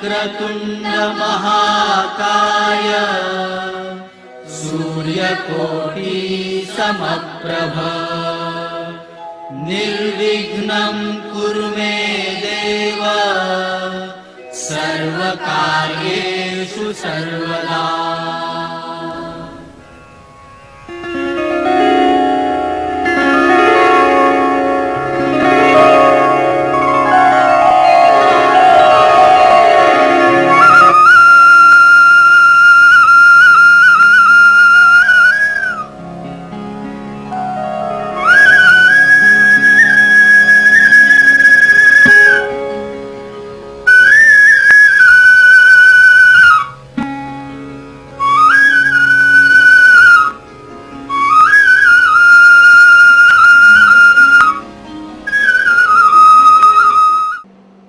वक्रतुण्ड महाकाय सूर्यकोटि समप्रभ निर्विघ्नं कुरु मे देव सर्वकार्येषु सर्वदा।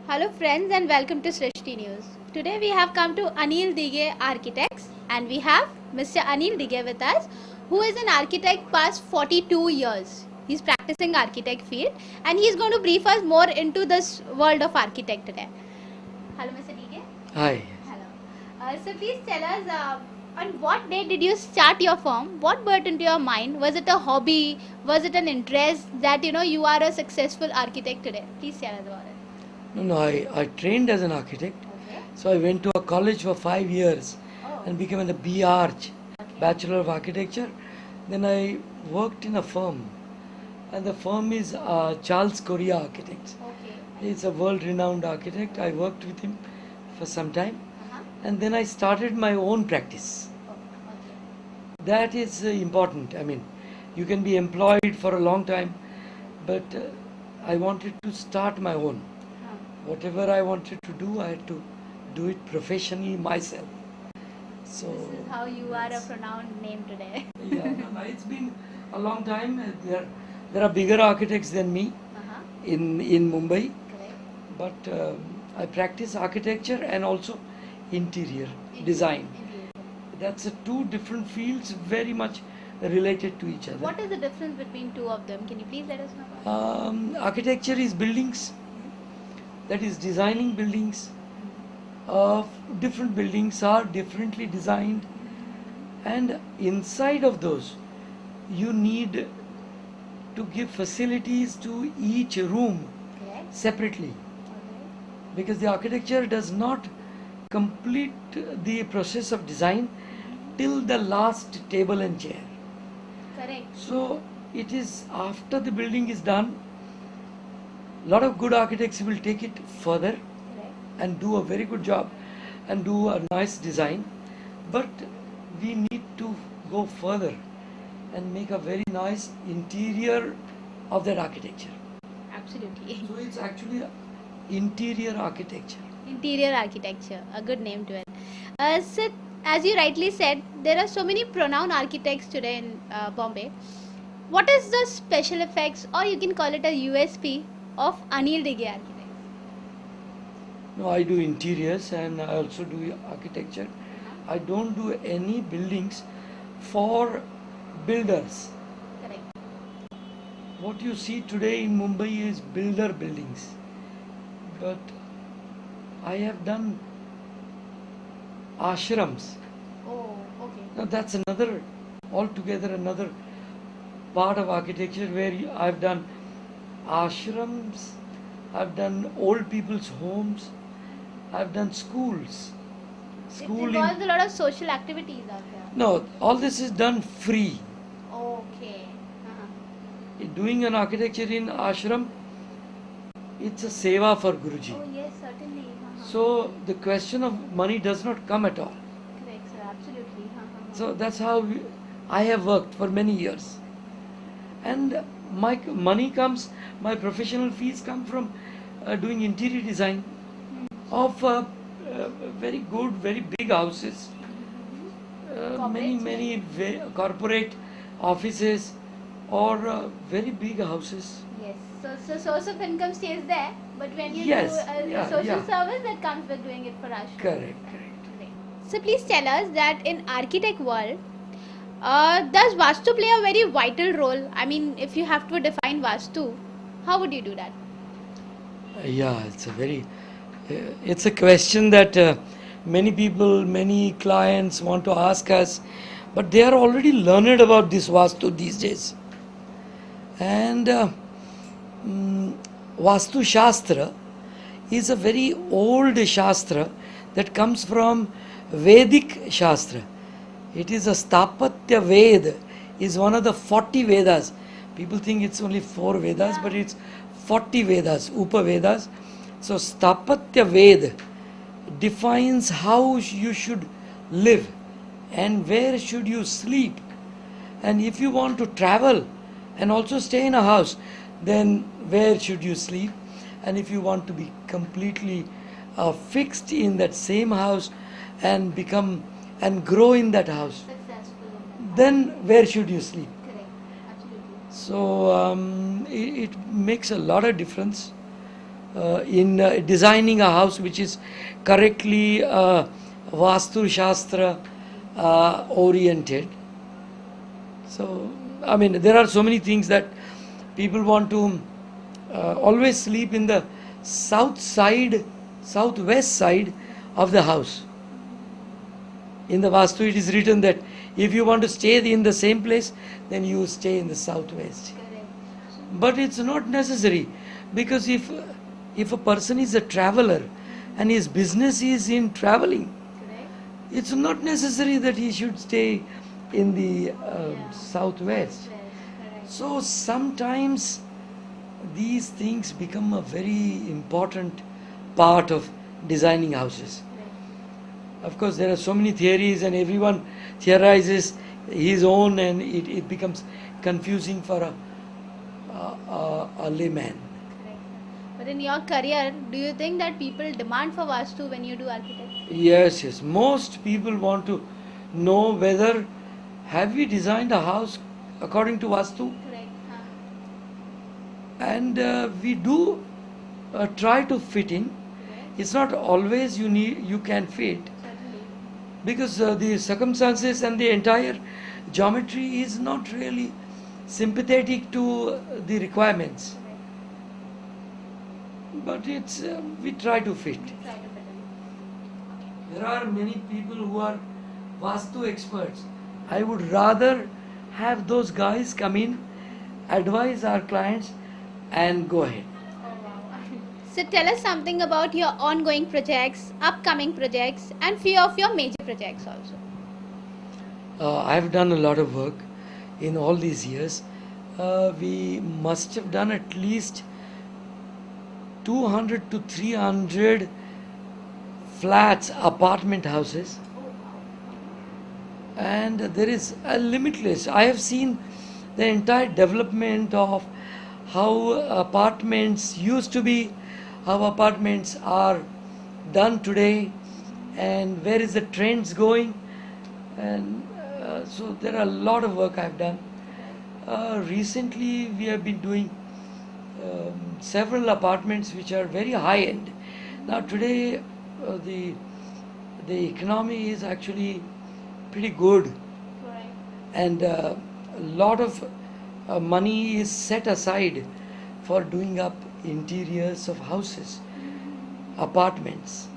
Hello friends and welcome to Srishti News. Today we have come to Anil Dighe Architects and we have Mr. Anil Dighe with us, who is an architect past 42 years. He's practicing architect field and he's going to brief us more into this world of architect today. Hello Mr. Dighe. Hi. Hello. So please tell us on what day did you start your firm? What brought into your mind? Was it a hobby? Was it an interest that you are a successful architect today? Please tell us about it. No, I trained as an architect. Okay. So I went to a college for 5 years Oh. and became a B.Arch, Okay. Bachelor of Architecture. Then I worked in a firm, and the firm is Charles Correa Architects. Okay. He's a world-renowned architect. I worked with him for some time, Uh-huh. and then I started my own practice. Oh, okay. That is important. I mean, you can be employed for a long time, but I wanted to start my own. Whatever I wanted to do, I had to do it professionally myself. So This is how you are a pronounced name today. yeah, no, it's been a long time. There are bigger architects than me Uh-huh. in Mumbai, Correct. but I practice architecture and also interior design. Indeed. That's two different fields, very much related to each other. What is the difference between two of them? Can you please let us know about Architecture is buildings. That is designing buildings. Different buildings are differently designed, and inside of those you need to give facilities to each room Correct. separately, Okay. because the architecture does not complete the process of design till the last table and chair. Correct. So it is after the building is done, lot of good architects will take it further Correct. and do a very good job and do a nice design, but we need to go further and make a very nice interior of that architecture. Absolutely. So it's actually interior architecture. Interior architecture, a good name to it. So, as you rightly said, there are so many pronoun architects today in Bombay. What is the special effects, or you can call it a USP, of Anil Dighe Architects? No, I do interiors and I also do architecture. I don't do any buildings for builders. Correct. What you see today in Mumbai is builder buildings, but I have done ashrams. Oh, okay. Now that's altogether another part of architecture where I've done ashrams, I've done old people's homes, I've done schools. It involves a lot of social activities out there. No, all this is done free. Okay. Uh-huh. Doing an architecture in ashram, it's a seva for Guruji. Oh yes, certainly. Uh-huh. So the question of money does not come at all. Correct, sir. Absolutely. Uh-huh. So that's how I have worked for many years. And my money comes, my professional fees come from doing interior design of very good, very big houses, many corporate offices or very big houses. Yes. So source of income stays there, but when you Yes, do yeah, social yeah. service, that comes with doing it for us. Correct. So please tell us that in architect world, does Vastu play a very vital role? I mean, if you have to define Vastu, how would you do that? Yeah, it's a very It's a question that many people, many clients want to ask us, but they are already learned about this Vastu these days. And Vastu Shastra is a very old Shastra that comes from Vedic Shastra. It is a Stapatya Veda, is one of the 40 Vedas. People think it's only 4 Vedas, but it's 40 Vedas, Upa Vedas. So Stapatya Veda defines how you should live and where should you sleep. And if you want to travel and also stay in a house, then where should you sleep? And if you want to be completely fixed in that same house and become and grow in that house, then where should you sleep? Correct. Absolutely. So it makes a lot of difference in designing a house which is correctly Vastu Shastra oriented. So, I mean, there are so many things that people want to always sleep in the southwest side of the house. In the Vastu, it is written that if you want to stay in the same place, then you stay in the southwest. Correct. But it's not necessary, because if a person is a traveler and his business is in traveling, Correct. it's not necessary that he should stay in the southwest. Correct. So sometimes these things become a very important part of designing houses. Of course, there are so many theories and everyone theorizes his own, and it becomes confusing for a layman. Correct. But in your career, do you think that people demand for Vastu when you do architecture? Yes, yes. Most people want to know whether have we designed a house according to Vastu, Correct. and we do try to fit in. Correct. It's not always you can fit, Certainly. because the circumstances and the entire geometry is not really sympathetic to the requirements. Correct. But it's we try to fit. Try to fit in. There are many people who are Vastu experts. I would rather have those guys come in, advise our clients, and go ahead. So tell us something about your ongoing projects, upcoming projects, and few of your major projects also. I've done a lot of work in all these years. We must have done at least 200 to 300 flats, apartment houses. And there is a limitless. I have seen the entire development of how apartments used to be, how apartments are done today, and where is the trends going. And so there are a lot of work I've done. Recently we have been doing several apartments which are very high end. Now today the economy is actually pretty good, Correct. and a lot of money is set aside for doing up interiors of houses, apartments.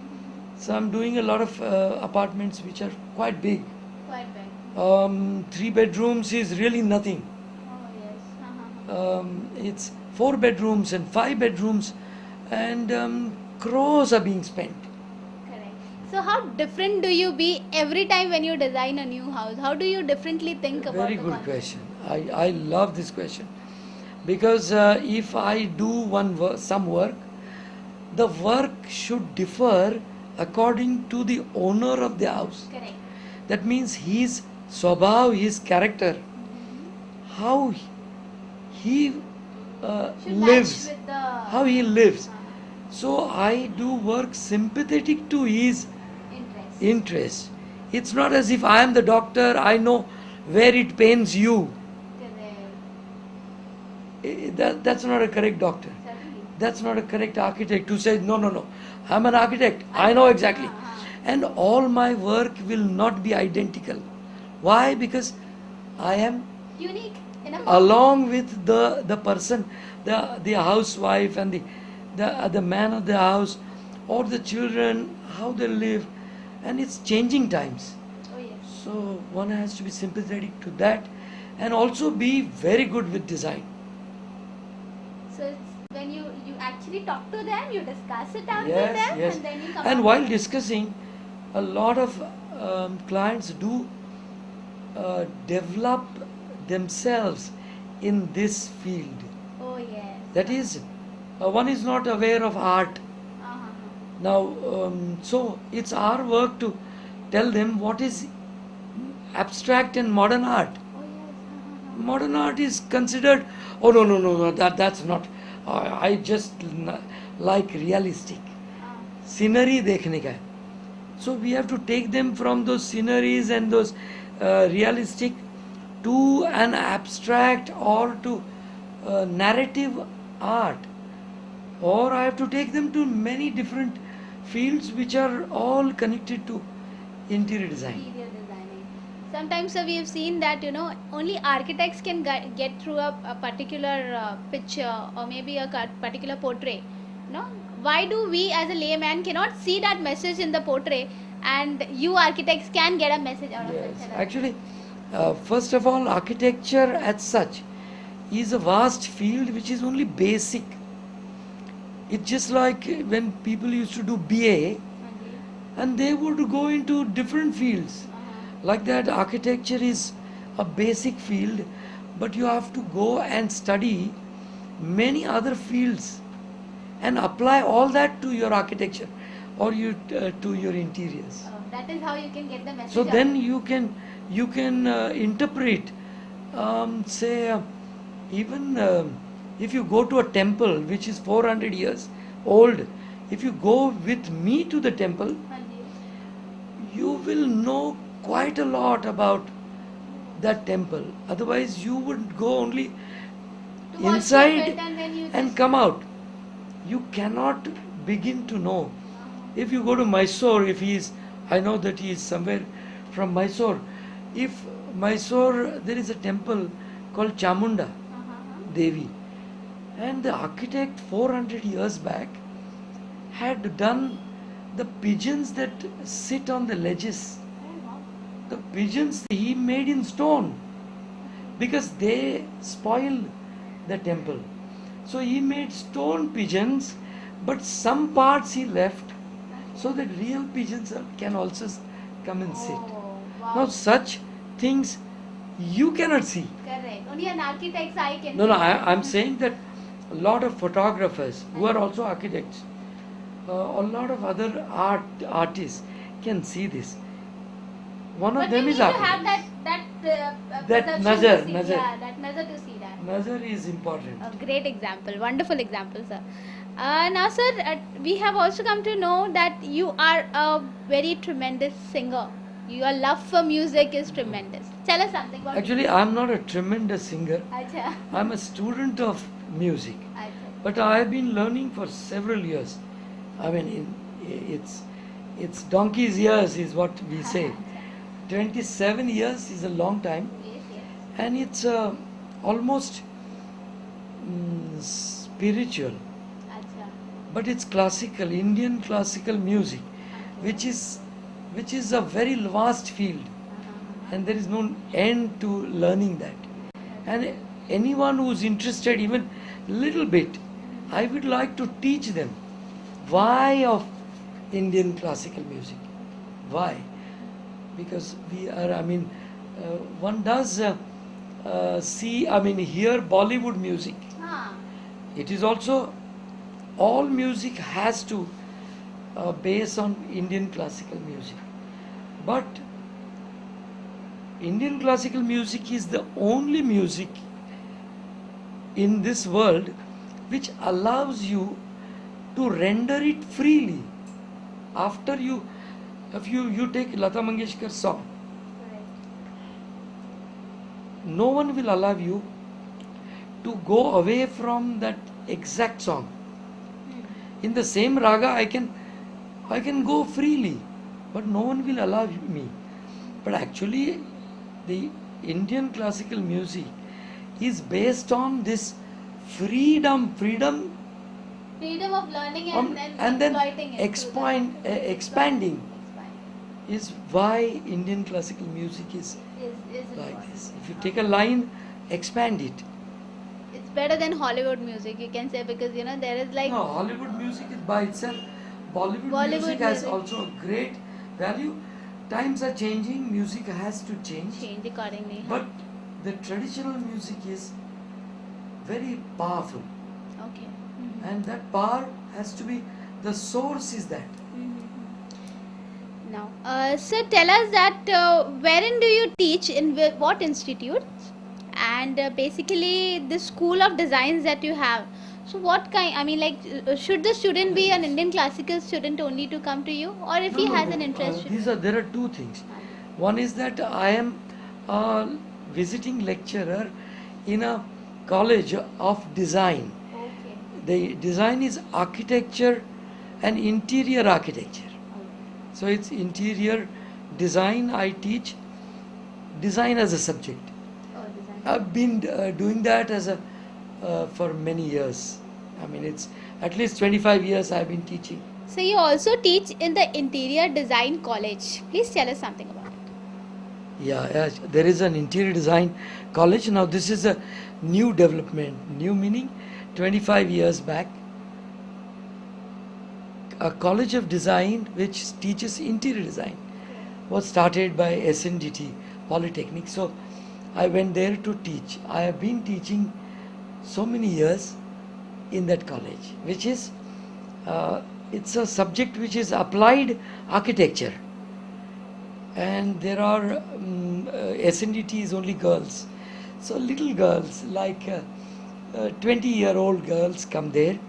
So I'm doing a lot of apartments which are quite big. Quite big. 3 bedrooms is really nothing. Oh, yes. It's 4 bedrooms and 5 bedrooms, and crores are being spent. Correct. So how different do you be every time when you design a new house? How do you differently think about Very the good concept? question. I love this question, because if I do some work, the work should differ according to the owner of the house. Correct. That means his swabhav, his character, how he Should lives, match with the how he lives. So I do work sympathetic to his interest. It's not as if I am the doctor, I know where it pains you. Correct. That's not a correct doctor. Certainly. That's not a correct architect who says, no, I'm an architect, I know exactly. And all my work will not be identical. Why? Because I am, Unique. Enough. along with the person, the housewife and the man of the house, or the children, how they live, and it's changing times. Oh yes. So one has to be sympathetic to that and also be very good with design. So it's when you actually talk to them, you discuss it out with Yes, them, yes. and then you come And up while with- discussing, a lot of clients do develop themselves in this field. Oh yes. That is, one is not aware of art. Uh-huh. Now, so it's our work to tell them what is abstract and modern art. Oh yes. Uh-huh. Modern art is considered, oh no, that's not. I just like realistic. Scenery dekhne ka hai. So we have to take them from those sceneries and those realistic to an abstract or to narrative art. Or I have to take them to many different fields which are all connected to interior design. Interior designing. Sometimes we have seen that only architects can get through a particular picture or maybe a particular portrait. Why do we as a layman cannot see that message in the portrait, and you architects can get a message out of it? Yes, actually, first of all, architecture as such is a vast field which is only basic. It's just like when people used to do BA and they would go into different fields. Like that, architecture is a basic field, but you have to go and study many other fields and apply all that to your architecture or to your interiors. That is how you can get the message. So out. then you can interpret, even if you go to a temple which is 400 years old, if you go with me to the temple, you will know quite a lot about that temple. Otherwise, you would go only To watch inside it and then you and just- come out. You cannot begin to know. If you go to Mysore, I know that he is somewhere from Mysore. If Mysore, there is a temple called Chamunda Devi, and the architect 400 years back had done the pigeons that sit on the ledges. The pigeons he made in stone because they spoil the temple. So he made stone pigeons, but some parts he left so that real pigeons can also come and sit. Oh, wow. Now such things you cannot see. Correct. Only an architect's eye can No, see. I'm saying that a lot of photographers who are also architects, a lot of other artists can see this. One of But them we is need to have architect. that That perception nazar, to see, nazar. Yeah, that nazar to see that. Nazar is important. A great example, wonderful example, sir. Now, sir, we have also come to know that you are a very tremendous singer. Your love for music is tremendous. Tell us something about Actually, I'm not a tremendous singer. Acha. I'm a student of music, Acha. but I've been learning for several years. I mean, it's donkey's years is what we say. 27 years is a long time, Yes, yes. and it's almost spiritual, Acha. but it's classical, Indian classical music, which is a very vast field, and there is no end to learning that. And anyone who's interested even little bit, I would like to teach them why of Indian classical music. Why? Because one does hear Bollywood music. Ah. It is also, all music has to base on Indian classical music. But Indian classical music is the only music in this world which allows you to render it freely. After if you take Lata Mangeshkar's song, Correct. no one will allow you to go away from that exact song. In the same raga, I can go freely, but no one will allow me. But actually, the Indian classical music is based on this freedom freedom of learning and then exploiting it. expanding is why Indian classical music is Is like important. this. If you take a line, expand it. It's better than Hollywood music, you can say, because there is like No, Hollywood music is by itself. Bollywood music has also a great value. Times are changing, music has to change. change accordingly. But the traditional music is very powerful, Okay. and that power has to be, the source is that. Now, sir, tell us that wherein do you teach, in what institutes, and basically the school of designs that you have. So, what kind? I mean, like, should the student be an Indian classical student only to come to you, or if he has an interest? There are two things. One is that I am a visiting lecturer in a college of design. Okay. The design is architecture and interior architecture. So it's interior design. I teach design as a subject. Oh, design. I've been doing that as a for many years. I mean, it's at least 25 years I've been teaching. So, you also teach in the Interior Design College. Please tell us something about it. Yeah, there is an interior design college. Now this is a new development. New meaning 25 years back. A college of design which teaches interior design was started by SNDT Polytechnic. So I went there to teach. I have been teaching so many years in that college, which is it's a subject which is applied architecture, and there are SNDT is only girls, so little girls like 20-year-old girls come there,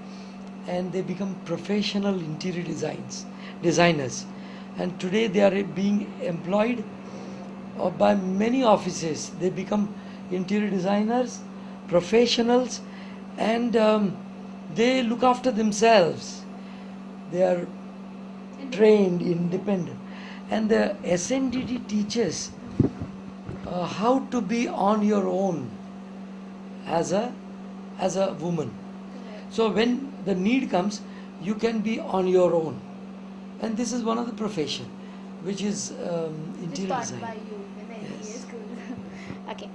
and they become professional interior designers, and today they are being employed by many offices. They become interior designers, professionals, and they look after themselves. They are trained, independent, and the SNDT teaches how to be on your own as a woman. So when the need comes, you can be on your own, and this is one of the profession, which is interior Taught design. by you in the Yes. MBA school. Okay.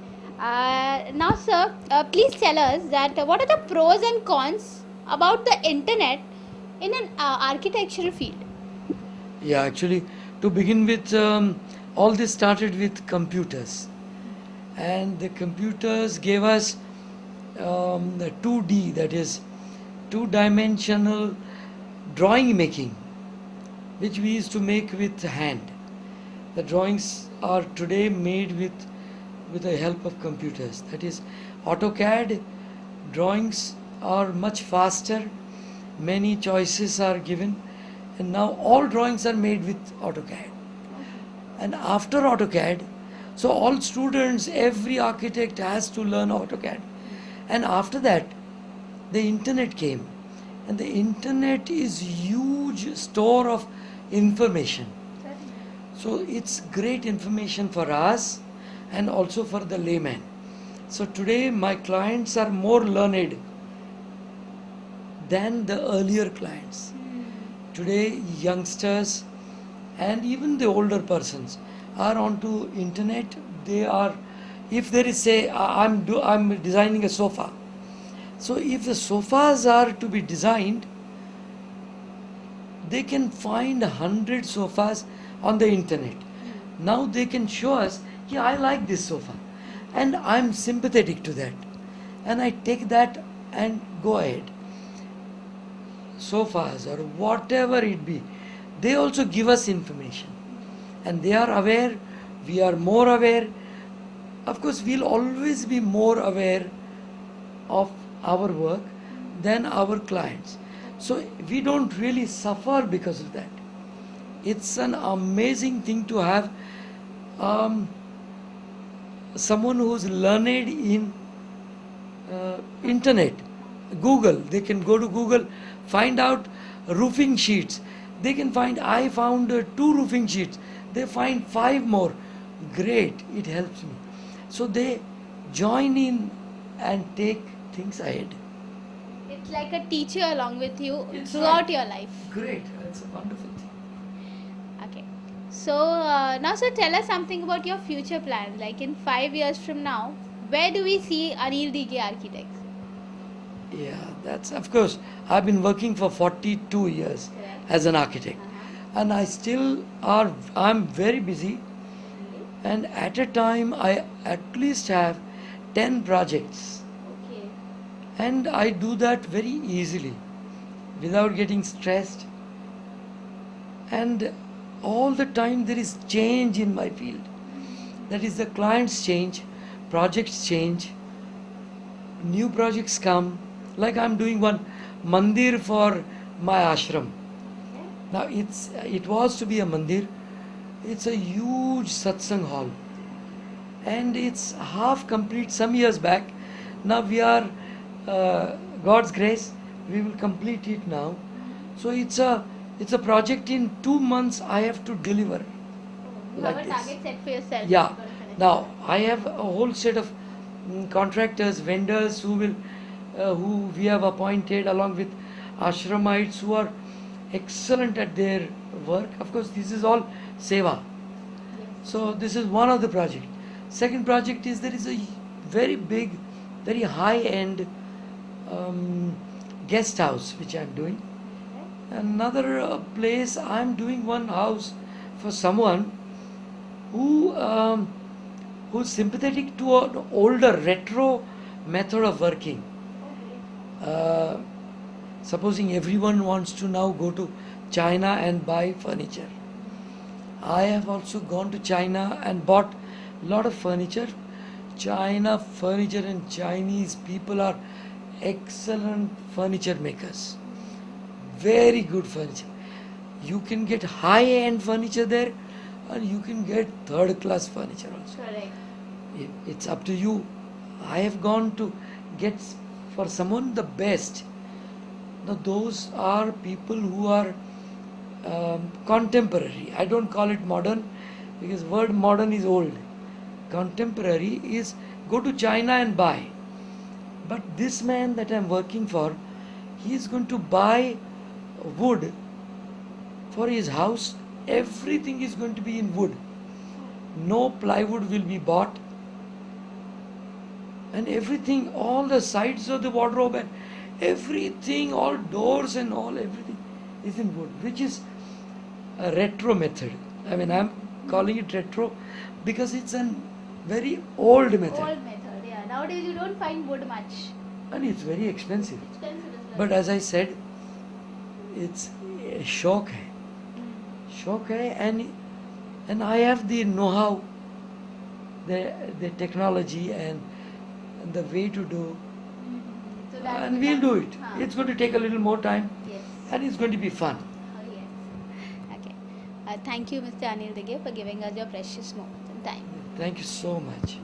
Now, sir, please tell us that what are the pros and cons about the internet in an architectural field? Yeah, actually, to begin with, all this started with computers, and the computers gave us the 2D, that is, two-dimensional drawing making, which we used to make with hand. The drawings are today made with the help of computers. That is, AutoCAD drawings are much faster. Many choices are given, and now all drawings are made with AutoCAD. And after AutoCAD, so all students, every architect has to learn AutoCAD. And after that, the internet came, and the internet is huge store of information. So it's great information for us and also for the layman. So today my clients are more learned than the earlier clients. Today youngsters and even the older persons are onto internet. They are, if there is, say, I'm designing a sofa. So if the sofas are to be designed, they can find 100 sofas on the internet. Now they can show us, yeah, I like this sofa, and I'm sympathetic to that, and I take that and go ahead. Sofas or whatever it be, they also give us information, and they are aware, we are more aware. Of course, we'll always be more aware of our work than our clients. So we don't really suffer because of that. It's an amazing thing to have someone who's learned in internet. Google, they can go to Google, find out roofing sheets. They can find, I found 2 roofing sheets. They find 5 more. Great, it helps me. So they join in and take things ahead. it's like a teacher along with you It's throughout right. your life. Great. That's a wonderful thing. Okay. So now, sir, tell us something about your future plan. Like in 5 years from now, where do we see Anil Dighe Architects? Yeah, that's of course. I've been working for 42 years Correct. as an architect, and I'm very busy. And at a time, I at least have 10 projects, Okay. and I do that very easily, without getting stressed. And all the time there is change in my field. That is, the clients change, projects change, new projects come. Like I'm doing one mandir for my ashram. Now it was to be a mandir. It's a huge satsang hall, and it's half complete some years back. Now we are, God's grace, we will complete it now. So it's a project in 2 months I have to deliver. You Like have a this. target set for yourself. Yeah. You're gonna finish Now it. I have a whole set of contractors, vendors who we have appointed, along with ashramites who are excellent at their work. Of course, this is all seva. Yes. So this is one of the project. Second project is, there is a very big, very high-end guest house which I am doing. Okay. Another place, I am doing one house for someone who's sympathetic to an older retro method of working. Uh, Supposing everyone wants to now go to China and buy furniture. I have also gone to China and bought a lot of furniture. China furniture and Chinese people are excellent furniture makers. Very good furniture. You can get high-end furniture there, and you can get third-class furniture also. Correct. It's up to you. I have gone to get for someone the best. Now those are people who are contemporary. I don't call it modern, because word modern is old. Contemporary is go to China and buy. But this man that I'm working for, he is going to buy wood for his house. Everything is going to be in wood. No plywood will be bought. And everything, all the sides of the wardrobe and everything, all doors and all, everything is in wood, which is a retro method. I mean, I'm calling it retro because it's a very old method. Old method, yeah. Nowadays you don't find wood much. And it's very expensive. Expensive as well. But as I said, it's a shock hai. Shock hai, and I have the know-how, the technology and the way to do, So that and will we'll do come. it. Huh. It's going to take a little more time, Yes. and it's going to be fun. Oh, yes. Okay. Thank you, Mr. Anil Dighe, for giving us your precious moment and time. Thank you so much.